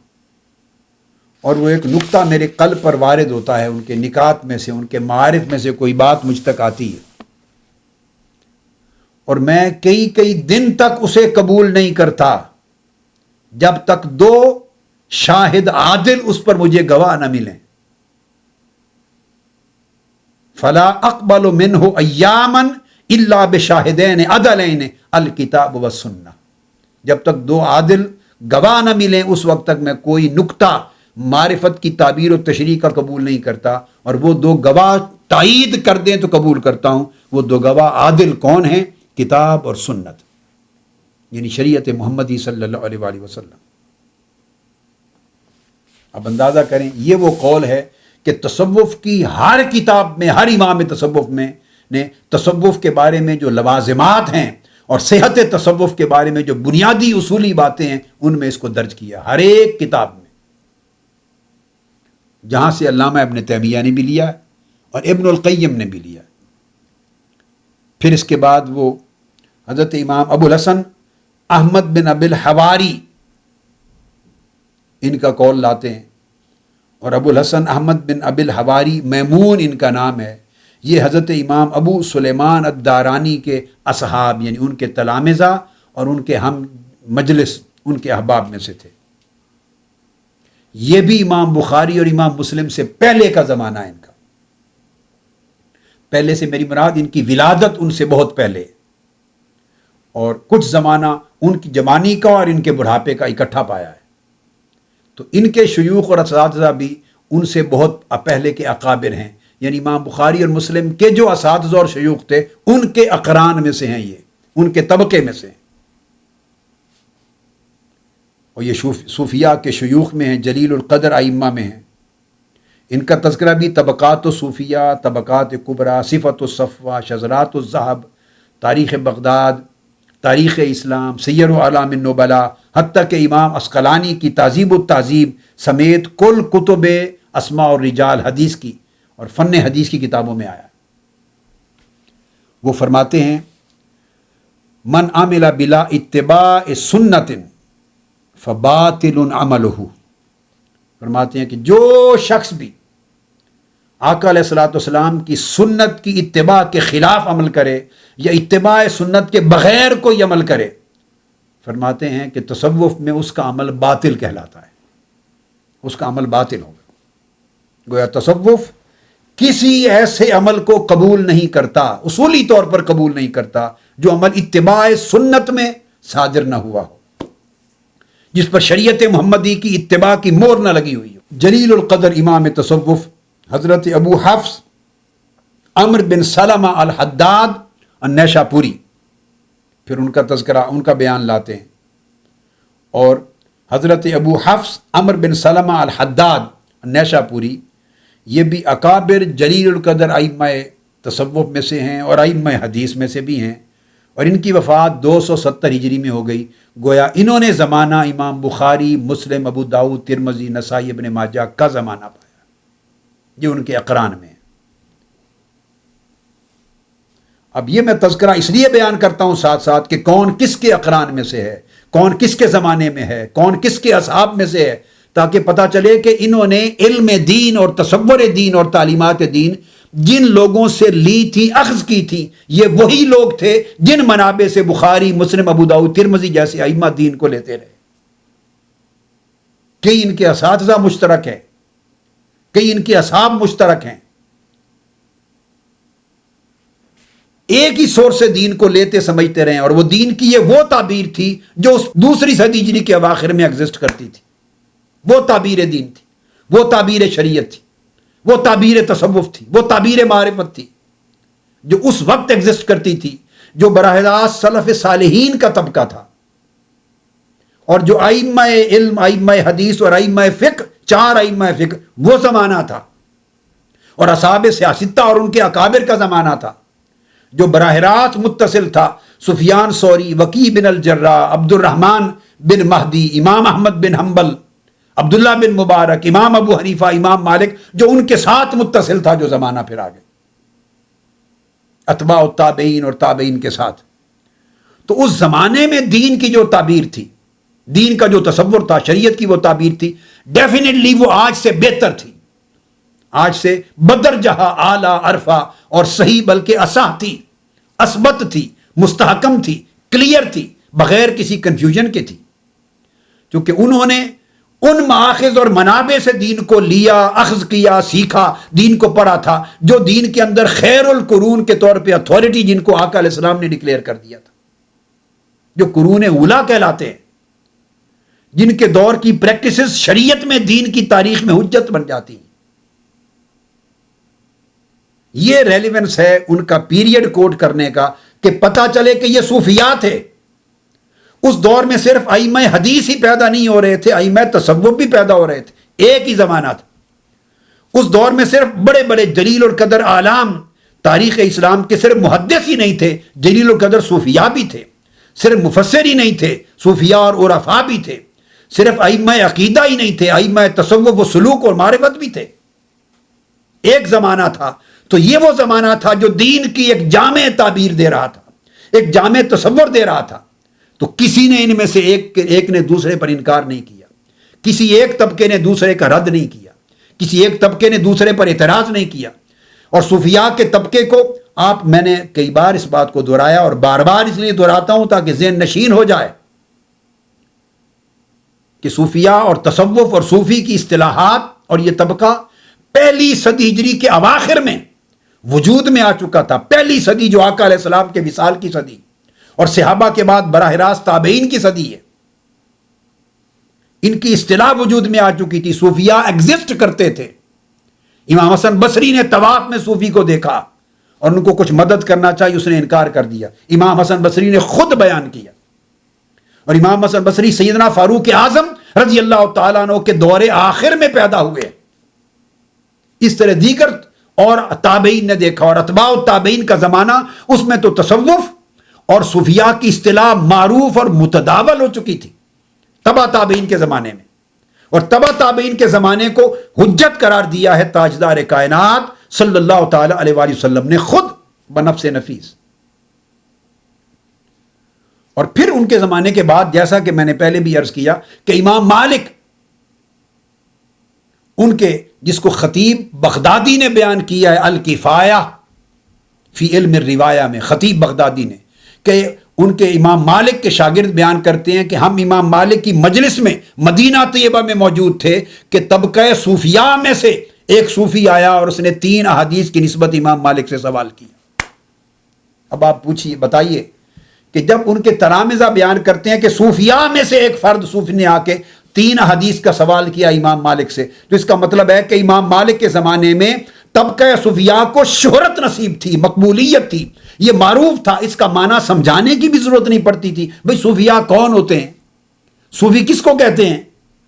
اور وہ ایک نقطہ میرے قلب پر وارد ہوتا ہے، ان کے نکات میں سے، ان کے معارف میں سے کوئی بات مجھ تک آتی ہے، اور میں کئی دن تک اسے قبول نہیں کرتا جب تک 2 شاہد عادل اس پر مجھے گواہ نہ ملیں۔ فلا اقبل منہ ایاما الا بشاہدین عدلین الکتاب والسنہ، جب تک 2 عادل گواہ نہ ملیں اس وقت تک میں کوئی نقطہ معرفت کی تعبیر و تشریح کا قبول نہیں کرتا، اور وہ 2 گواہ تائید کر دیں تو قبول کرتا ہوں۔ وہ 2 گواہ عادل کون ہیں؟ کتاب اور سنت، یعنی شریعت محمدی صلی اللہ علیہ وآلہ وسلم۔ اب اندازہ کریں، یہ وہ قول ہے کہ تصوف کی ہر کتاب میں، ہر امام تصوف میں نے تصوف کے بارے میں جو لوازمات ہیں اور صحت تصوف کے بارے میں جو بنیادی اصولی باتیں ہیں، ان میں اس کو درج کیا، ہر ایک کتاب میں، جہاں سے علامہ ابن تیمیہ نے بھی لیا اور ابن القیم نے بھی لیا۔ پھر اس کے بعد وہ حضرت امام ابو الحسن احمد بن ابی الحواری، ان کا قول لاتے ہیں، اور ابو الحسن احمد بن ابی الحواری میمون ان کا نام ہے۔ یہ حضرت امام ابو سلیمان الدارانی کے اصحاب، یعنی ان کے تلامذہ اور ان کے ہم مجلس، ان کے احباب میں سے تھے۔ یہ بھی امام بخاری اور امام مسلم سے پہلے کا زمانہ ہے ان کا۔ پہلے سے میری مراد ان کی ولادت ان سے بہت پہلے، اور کچھ زمانہ ان کی جوانی کا اور ان کے بڑھاپے کا اکٹھا پایا ہے۔ تو ان کے شیوخ اور اساتذہ بھی ان سے بہت پہلے کے اکابر ہیں، یعنی امام بخاری اور مسلم کے جو اساتذہ اور شیوخ تھے ان کے اقران میں سے ہیں، یہ ان کے طبقے میں سے ہیں، اور یہ صوفیاء کے شیوخ میں ہیں، جلیل القدر ائمہ میں ہیں۔ ان کا تذکرہ بھی طبقات صوفیاء، طبقات کبریٰ، صفت الصفوہ، شذرات الذہب، تاریخ بغداد، تاریخ اسلام، سیر و اعلام النبلاء، حتیٰ کہ امام عسقلانی کی تہذیب التہذیب سمیت کل کتب اسماء الرجال حدیث کی اور فن حدیث کی کتابوں میں آیا۔ وہ فرماتے ہیں، من عمل بلا اتباع سنت فباطل عملہ، فرماتے ہیں کہ جو شخص بھی آقا علیہ الصلوۃ والسلام کی سنت کی اتباع کے خلاف عمل کرے یا اتباع سنت کے بغیر کوئی عمل کرے، فرماتے ہیں کہ تصوف میں اس کا عمل باطل کہلاتا ہے، اس کا عمل باطل ہوگا۔ گویا تصوف کسی ایسے عمل کو قبول نہیں کرتا، اصولی طور پر قبول نہیں کرتا جو عمل اتباع سنت میں صادر نہ ہوا ہو، جس پر شریعت محمدی کی اتباع کی مہر نہ لگی ہوئی ہو۔ جلیل القدر امام تصوف حضرت ابو حفص عمرو بن سلمہ الحداد النیشا پوری، پھر ان کا تذکرہ، ان کا بیان لاتے ہیں، اور حضرت ابو حفص عمرو بن سلمہ الحداد النیشا پوری یہ بھی اکابر جلیل القدر ائمہ تصوف میں سے ہیں اور ائمہ حدیث میں سے بھی ہیں، اور ان کی وفات 270 ہجری میں ہو گئی۔ گویا انہوں نے زمانہ امام بخاری، مسلم، ابو داؤد، ترمذی، نسائی، ابن ماجہ کا زمانہ پایا، یہ ان کے اقران میں ہے۔ اب یہ میں تذکرہ اس لیے بیان کرتا ہوں ساتھ ساتھ کہ کون کس کے اقران میں سے ہے، کون کس کے زمانے میں ہے، کون کس کے اصحاب میں سے ہے، تاکہ پتہ چلے کہ انہوں نے علم دین اور تصور دین اور تعلیمات دین جن لوگوں سے لی تھی، اخذ کی تھی، یہ وہی لوگ تھے جن منابع سے بخاری، مسلم، ابو داؤد، ترمذی جیسے ائمہ دین کو لیتے رہے۔ کئی ان کے اساتذہ مشترک ہیں، کئی ان کے اصحاب مشترک ہیں، ایک ہی سورس سے دین کو لیتے سمجھتے رہے، اور وہ دین کی یہ وہ تعبیر تھی جو اس دوسری صدی ہجری کے اواخر میں ایگزسٹ کرتی تھی، وہ تعبیر دین تھی، وہ تعبیر شریعت تھی، وہ تعبیر تصوف تھی، وہ تعبیر معرفت تھی جو اس وقت ایگزسٹ کرتی تھی، جو براہ راست سلف صالحین کا طبقہ تھا، اور جو ائمہ علم، ائمہ حدیث اور ائمہ فقہ، چار ائمہ فقہ، وہ زمانہ تھا، اور اصحاب سیاستہ اور ان کے اکابر کا زمانہ تھا جو براہ راست متصل تھا سفیان ثوری، وکیع بن الجراح، عبد الرحمن بن مہدی، امام احمد بن حنبل، عبداللہ بن مبارک، امام ابو حنیفہ، امام مالک، جو ان کے ساتھ متصل تھا، جو زمانہ پھر آ گئے اتباع التابعین اور تابعین کے ساتھ۔ تو اس زمانے میں دین کی جو تعبیر تھی، دین کا جو تصور تھا، شریعت کی وہ تعبیر تھی، ڈیفینیٹلی وہ آج سے بہتر تھی، آج سے بدر جہاں اعلیٰ، عرفہ اور صحیح، بلکہ اصح تھی، اثبت تھی، مستحکم تھی، کلیئر تھی، بغیر کسی کنفیوژن کے تھی، کیونکہ انہوں نے ان مآخذ اور منابع سے دین کو لیا، اخذ کیا، سیکھا، دین کو پڑھا تھا، جو دین کے اندر خیر القرون کے طور پہ اتھارٹی جن کو آقا علیہ السلام نے ڈکلیئر کر دیا تھا، جو قرون اولیٰ کہلاتے ہیں، جن کے دور کی پریکٹسز شریعت میں دین کی تاریخ میں حجت بن جاتی ہیں۔ یہ ریلیونس ہے ان کا پیریڈ کوٹ کرنے کا، کہ پتہ چلے کہ یہ صوفیاء تھے۔ اس دور میں صرف ائمہ حدیث ہی پیدا نہیں ہو رہے تھے، ائمہ تصوف بھی پیدا ہو رہے تھے، ایک ہی زمانہ تھا۔ اس دور میں صرف بڑے بڑے جلیل القدر اعلام تاریخ اسلام کے صرف محدث ہی نہیں تھے، جلیل القدر صوفیاء بھی تھے، صرف مفسر ہی نہیں تھے، صوفیاء اور عرفاء بھی تھے، صرف ائمہ عقیدہ ہی نہیں تھے، ائمہ تصوف و سلوک اور معرفت بھی تھے۔ ایک زمانہ تھا، تو یہ وہ زمانہ تھا جو دین کی ایک جامع تعبیر دے رہا تھا، ایک جامع تصور دے رہا تھا۔ تو کسی نے ان میں سے ایک نے دوسرے پر انکار نہیں کیا، کسی ایک طبقے نے دوسرے کا رد نہیں کیا، کسی ایک طبقے نے دوسرے پر اعتراض نہیں کیا۔ اور صوفیاء کے طبقے کو میں نے کئی بار اس بات کو دہرایا، اور بار بار اس لیے دہراتا ہوں تاکہ ذہن نشین ہو جائے کہ صوفیاء اور تصوف اور صوفی کی اصطلاحات اور یہ طبقہ پہلی صدی ہجری کے اواخر میں وجود میں آ چکا تھا، پہلی صدی جو آقا علیہ السلام کے وصال کی صدی اور صحابہ کے بعد براہ راست تابعین کی صدی ہے، ان کی اصطلاح وجود میں آ چکی تھی، صوفیاء ایگزسٹ کرتے تھے۔ امام حسن بصری نے طواف میں صوفی کو دیکھا اور ان کو کچھ مدد کرنا چاہیے، اس نے انکار کر دیا، امام حسن بصری نے خود بیان کیا۔ اور امام حسن بصری سیدنا فاروق اعظم رضی اللہ تعالیٰ عنہ کے دور آخر میں پیدا ہوئے، اس طرح دیگر اور تابعین نے دیکھا، اور اتباع التابعین کا زمانہ، اس میں تو تصوف اور صوفیاء کی اصطلاح معروف اور متداول ہو چکی تھی تبع تابعین کے زمانے میں، اور تبع تابعین کے زمانے کو حجت قرار دیا ہے تاجدار کائنات صلی اللہ تعالی علیہ وآلہ وسلم نے خود بنفس نفیس۔ اور پھر ان کے زمانے کے بعد، جیسا کہ میں نے پہلے بھی عرض کیا کہ امام مالک، ان کے جس کو خطیب بغدادی نے بیان کیا ہے الکفایہ فی علم الروایہ میں، خطیب بغدادی نے، کہ ان کے امام مالک کے شاگرد بیان کرتے ہیں کہ ہم امام مالک کی مجلس میں مدینہ طیبہ میں موجود تھے کہ طبقہ صوفیاء میں سے ایک صوفی آیا اور اس نے 3 احادیث کی نسبت امام مالک سے سوال کیا۔ اب آپ پوچھیے، بتائیے کہ جب ان کے تلامذہ بیان کرتے ہیں کہ صوفیاء میں سے ایک فرد صوفی نے آ کے 3 احادیث کا سوال کیا امام مالک سے، تو اس کا مطلب ہے کہ امام مالک کے زمانے میں طبقہ صوفیاء کو شہرت نصیب تھی، مقبولیت تھی، یہ معروف تھا، اس کا معنی سمجھانے کی بھی ضرورت نہیں پڑتی تھی بھئی صوفیاء کون ہوتے ہیں، صوفی کس کو کہتے ہیں،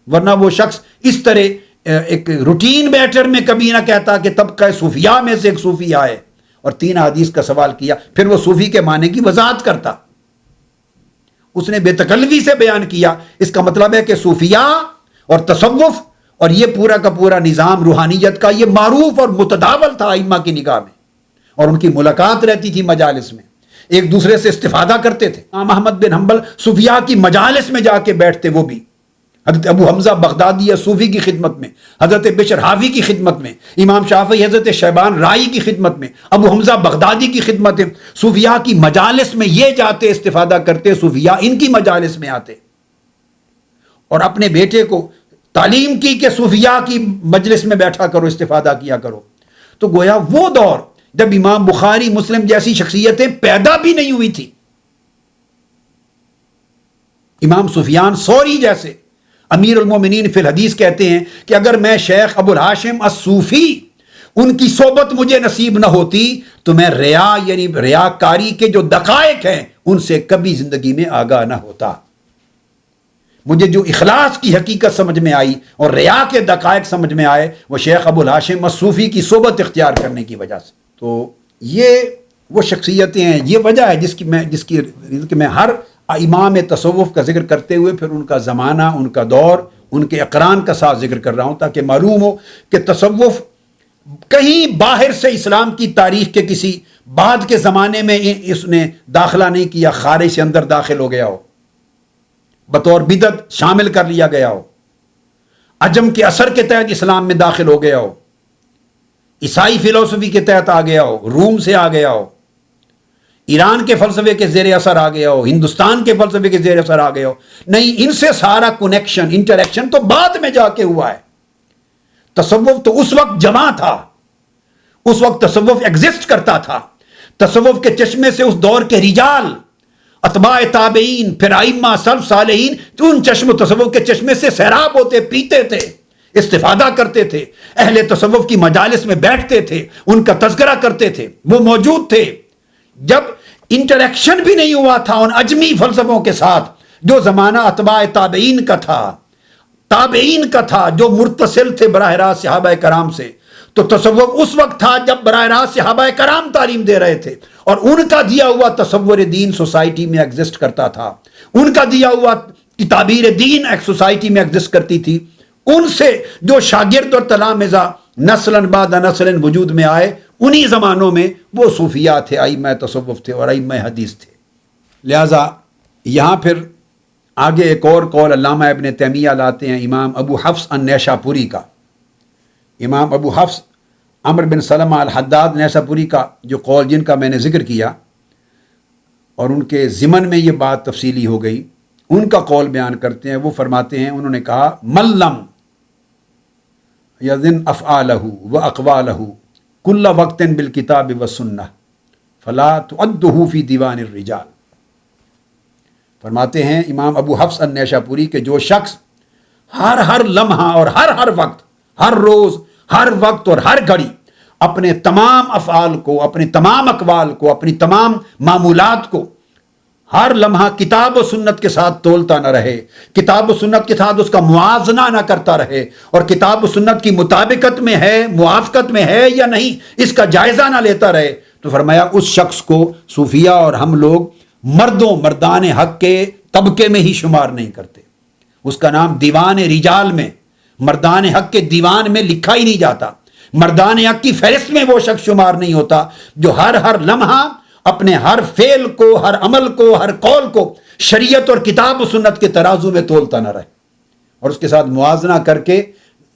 ورنہ وہ شخص اس طرح ایک روٹین میٹر میں کبھی نہ کہتا کہ طبقہ صوفیاء میں سے ایک صوفی آئے اور 3 حدیث کا سوال کیا، پھر وہ صوفی کے معنی کی وضاحت کرتا۔ اس نے بے تکلفی سے بیان کیا، اس کا مطلب ہے کہ صوفیاء اور تصوف اور یہ پورا کا پورا نظام روحانیت کا یہ معروف اور متداول تھا ائمہ کی نگاہ میں، اور ان کی ملاقات رہتی تھی مجالس میں، ایک دوسرے سے استفادہ کرتے تھے۔ امام احمد بن حنبل صوفیاء کی مجالس میں جا کے بیٹھتے، وہ بھی حضرت ابو حمزہ بغدادی صوفی کی خدمت میں، حضرت بشر حافی کی خدمت میں، امام شافعی حضرت شیبان رائی کی خدمت میں، ابو حمزہ بغدادی کی خدمت میں، صوفیاء کی مجالس میں یہ جاتے استفادہ کرتے، صوفیاء ان کی مجالس میں آتے، اور اپنے بیٹے کو تعلیم کی کہ صوفیاء کی مجلس میں بیٹھا کرو، استفادہ کیا کرو۔ تو گویا وہ دور جب امام بخاری، مسلم جیسی شخصیتیں پیدا بھی نہیں ہوئی تھی۔ امام سفیان ثوری جیسے امیر المومنین فی الحدیث کہتے ہیں کہ اگر میں شیخ ابو الہاشم الصوفی ان کی صحبت مجھے نصیب نہ ہوتی تو میں ریا یعنی ریاکاری کے جو دقائق ہیں ان سے کبھی زندگی میں آگاہ نہ ہوتا۔ مجھے جو اخلاص کی حقیقت سمجھ میں آئی اور ریا کے دقائق سمجھ میں آئے وہ شیخ ابو الہاشم الصوفی کی صحبت اختیار کرنے کی وجہ سے۔ تو یہ وہ شخصیتیں ہیں، یہ وجہ ہے جس کی میں ہر امام تصوف کا ذکر کرتے ہوئے پھر ان کا زمانہ، ان کا دور، ان کے اقران کا ساتھ ذکر کر رہا ہوں، تاکہ معلوم ہو کہ تصوف کہیں باہر سے اسلام کی تاریخ کے کسی بعد کے زمانے میں اس نے داخلہ نہیں کیا، خارج سے اندر داخل ہو گیا ہو، بطور بدعت شامل کر لیا گیا ہو، عجم کے اثر کے تحت اسلام میں داخل ہو گیا ہو، عیسائی فلسفی کے تحت آ گیا ہو، روم سے آ گیا ہو، ایران کے فلسفے کے زیر اثر آ گیا ہو، ہندوستان کے فلسفے کے زیر اثر آ گیا ہو، نہیں، ان سے سارا کنیکشن، انٹریکشن تو بعد میں جا کے ہوا ہے۔ تصوف تو اس وقت جمع تھا، اس وقت تصوف ایگزسٹ کرتا تھا، تصوف کے چشمے سے اس دور کے رجال، اتباع تابعین، پھر ائمہ سلف صالحین ان چشم تصوف کے چشمے سے سیراب ہوتے، پیتے تھے، استفادہ کرتے تھے، اہل تصوف کی مجالس میں بیٹھتے تھے، ان کا تذکرہ کرتے تھے، وہ موجود تھے۔ جب انٹریکشن بھی نہیں ہوا تھا ان اجمی فلسفوں کے ساتھ جو زمانہ اتباع تابعین کا تھا، جو متصل تھے براہ راست صحابہ کرام سے، تو تصوف اس وقت تھا جب براہ راست صحابہ کرام تعلیم دے رہے تھے، اور ان کا دیا ہوا تصور دین سوسائٹی میں ایگزسٹ کرتا تھا، ان کا دیا ہوا تعبیر دین ایک سوسائٹی میں ایگزسٹ کرتی تھی۔ ان سے جو شاگرد اور تلامذہ نسلاً بعد نسلاً وجود میں آئے، انہی زمانوں میں وہ صوفیاء تھے، ائمہ تصوف تھے اور ائمہ حدیث تھے۔ لہٰذا یہاں پھر آگے ایک اور قول علامہ ابن تیمیہ لاتے ہیں امام ابو حفص النیشاپوری کا۔ امام ابو حفص عمر بن سلمہ الحداد نیشاپوری کا جو قول جن کا میں نے ذکر کیا اور ان کے ضمن میں یہ بات تفصیلی ہو گئی، ان کا قول بیان کرتے ہیں۔ وہ فرماتے ہیں، انہوں نے کہا ملم یذن افعالہ و اقوالہ کل وقت بالکتاب والسنہ فلا تعدہ فی دیوان الرجال۔ فرماتے ہیں امام ابو حفص النیشاپوری کہ جو شخص ہر لمحہ اور ہر وقت، ہر روز، ہر وقت اور ہر گھڑی اپنے تمام افعال کو، اپنے تمام اقوال کو، اپنی تمام معمولات کو ہر لمحہ کتاب و سنت کے ساتھ تولتا نہ رہے، کتاب و سنت کے ساتھ اس کا موازنہ نہ کرتا رہے، اور کتاب و سنت کی مطابقت میں ہے، موافقت میں ہے یا نہیں، اس کا جائزہ نہ لیتا رہے، تو فرمایا اس شخص کو صوفیاء اور ہم لوگ مردان حق کے طبقے میں ہی شمار نہیں کرتے، اس کا نام دیوان رجال میں، مردان حق کے دیوان میں لکھا ہی نہیں جاتا، مردان حق کی فہرست میں وہ شخص شمار نہیں ہوتا جو ہر لمحہ اپنے ہر فعل کو، ہر عمل کو، ہر قول کو شریعت اور کتاب و سنت کے ترازو میں تولتا نہ رہے، اور اس کے ساتھ موازنہ کر کے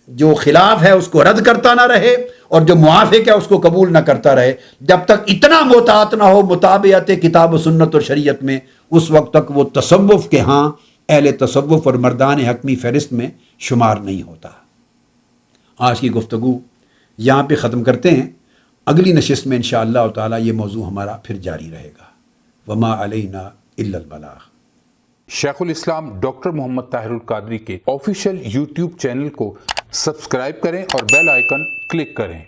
جو خلاف ہے اس کو رد کرتا نہ رہے، اور جو موافق ہے اس کو قبول نہ کرتا رہے۔ جب تک اتنا محتاط نہ ہو مطابقت کتاب و سنت اور شریعت میں، اس وقت تک وہ تصوف کے ہاں اہل تصوف اور مردان حقمی فہرست میں شمار نہیں ہوتا۔ آج کی گفتگو یہاں پہ ختم کرتے ہیں. اگلی نشست میں انشاءاللہ تعالی یہ موضوع ہمارا پھر جاری رہے گا. وما علینا الا البلاغ. شیخ الاسلام ڈاکٹر محمد طاہر القادری کے آفیشیل یوٹیوب چینل کو سبسکرائب کریں اور بیل آئیکن کلک کریں.